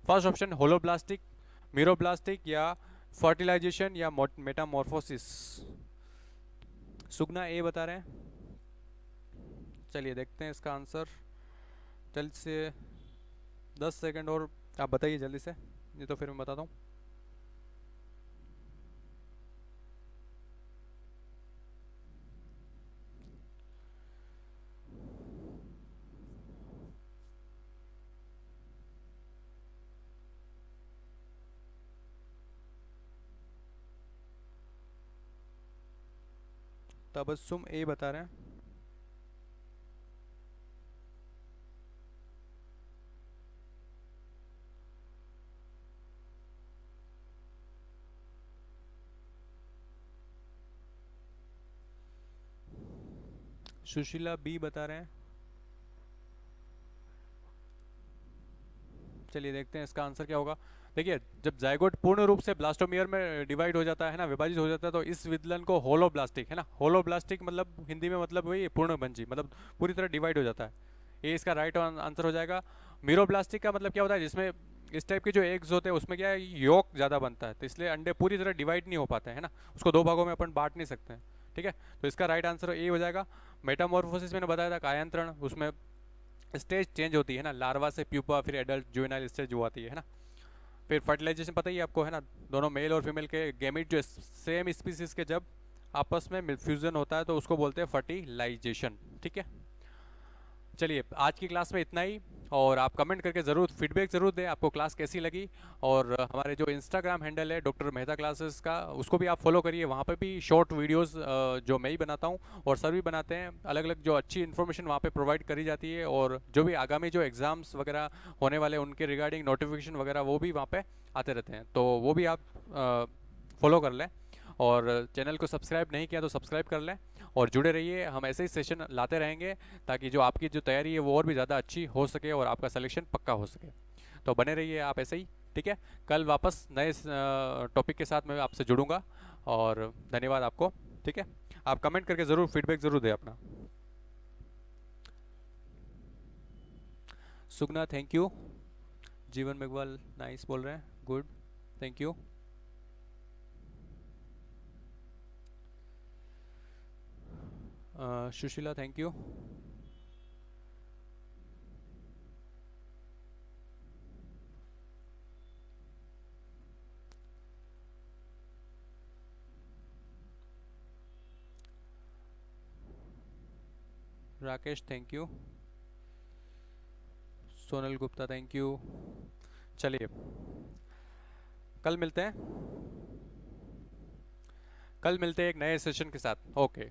फर्स्ट ऑप्शन होलोब्लास्टिक, मीरोब्लास्टिक या फर्टिलाइजेशन या मेटामॉर्फोसिस। सुगना ए बता रहे हैं। चलिए देखते हैं इसका आंसर जल्दी से, 10 सेकंड और आप बताइए जल्दी से, नहीं तो फिर मैं बताता हूँ। तबस्सुम ए बता रहे हैं। सुशीला बी बता रहे हैं। चलिए देखते हैं इसका आंसर क्या होगा। देखिए जब जायगोट पूर्ण रूप से ब्लास्टोमियर में डिवाइड हो जाता है ना, विभाजित हो जाता है, तो इस विदलन को होलोब्लास्टिक है ना, होलोब्लास्टिक मतलब हिंदी में मतलब वही पूर्णभंजी, मतलब पूरी तरह डिवाइड हो जाता है, ये इसका राइट आंसर हो जाएगा। मीरोब्लास्टिक का मतलब क्या होता है, जिसमें इस टाइप के जो एग्स होते हैं उसमें क्या है, योक ज़्यादा बनता है, तो इसलिए अंडे पूरी तरह डिवाइड नहीं हो पाते हैं ना, उसको दो भागों में अपन बांट नहीं सकते हैं, ठीक है। तो इसका राइट आंसर ये हो जाएगा। मेटामॉर्फोसिस मैंने बताया था कायांतरण, उसमें स्टेज चेंज होती है ना, लार्वा से प्यूपा, फिर एडल्ट जुवेनाइल स्टेज जो आती है ना। फिर फर्टिलाइजेशन पता ही आपको है ना, दोनों मेल और फीमेल के गैमेट जो सेम स्पीसीज के जब आपस में फ्यूजन होता है तो उसको बोलते हैं फर्टिलाइजेशन, ठीक है। चलिए आज की क्लास में इतना ही, और आप कमेंट करके ज़रूर फीडबैक ज़रूर दें आपको क्लास कैसी लगी। और हमारे जो इंस्टाग्राम हैंडल है डॉक्टर मेहता क्लासेस का, उसको भी आप फॉलो करिए, वहाँ पे भी शॉर्ट वीडियोस जो मैं ही बनाता हूँ और सर भी बनाते हैं, अलग अलग जो अच्छी इन्फॉर्मेशन वहाँ पे प्रोवाइड करी जाती है, और जो भी आगामी जो एग्ज़ाम्स वगैरह होने वाले उनके रिगार्डिंग नोटिफिकेशन वगैरह वो भी वहाँ पर आते रहते हैं, तो वो भी आप फॉलो कर लें। और चैनल को सब्सक्राइब नहीं किया तो सब्सक्राइब कर लें और जुड़े रहिए, हम ऐसे ही सेशन लाते रहेंगे ताकि जो आपकी जो तैयारी है वो और भी ज़्यादा अच्छी हो सके और आपका सिलेक्शन पक्का हो सके। तो बने रहिए आप ऐसे ही, ठीक है। कल वापस नए टॉपिक के साथ मैं आपसे जुड़ूंगा, और धन्यवाद आपको, ठीक है। आप कमेंट करके ज़रूर फीडबैक ज़रूर दें अपना। सुगना थैंक यू। जीवन मेघवाल नाइस बोल रहे हैं, good, thank you. Sushila thank you. Rakesh thank you. Sonal Gupta thank you. चलिए कल मिलते हैं, कल मिलते हैं एक नए सेशन के साथ। ओके।